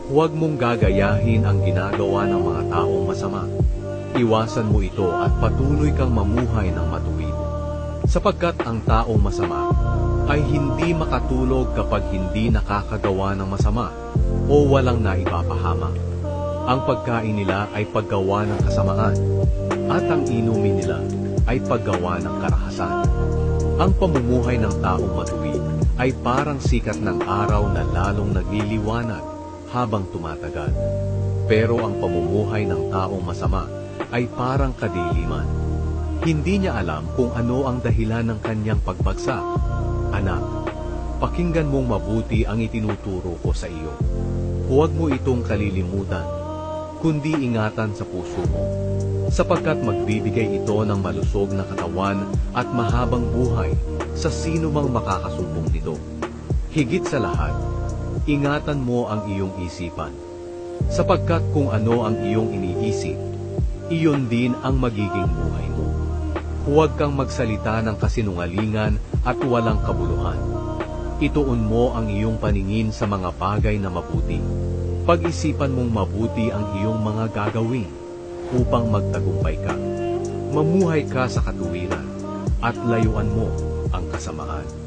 Huwag mong gagayahin ang ginagawa ng mga taong masama. Iwasan mo ito at patuloy kang mamuhay ng matuwid. Sapagkat ang taong masama ay hindi makatulog kapag hindi nakakagawa ng masama o walang naipapahamak. Ang pagkain nila ay paggawa ng kasamaan, at ang inumin nila ay paggawa ng karahasan. Ang pamumuhay ng taong matuwid ay parang sikat ng araw na lalong nagliliwanag habang tumatagal. Pero ang pamumuhay ng taong masama ay parang kadiliman. Hindi niya alam kung ano ang dahilan ng kanyang pagbagsak. Anak, pakinggan mong mabuti ang itinuturo ko sa iyo. Huwag mo itong kalilimutan, kundi ingatan sa puso mo, sapagkat magbibigay ito ng malusog na katawan at mahabang buhay sa sino mang makakasumpong nito. Higit sa lahat, ingatan mo ang iyong isipan, sapagkat kung ano ang iyong iniisip, iyon din ang magiging buhay mo. Huwag kang magsalita ng kasinungalingan at walang kabuluhan. Ituon mo ang iyong paningin sa mga bagay na mabuti. Pag-isipan mong mabuti ang iyong mga gagawin upang magtagumpay ka. Mamuhay ka sa katuwiran at layuan mo ang kasamaan.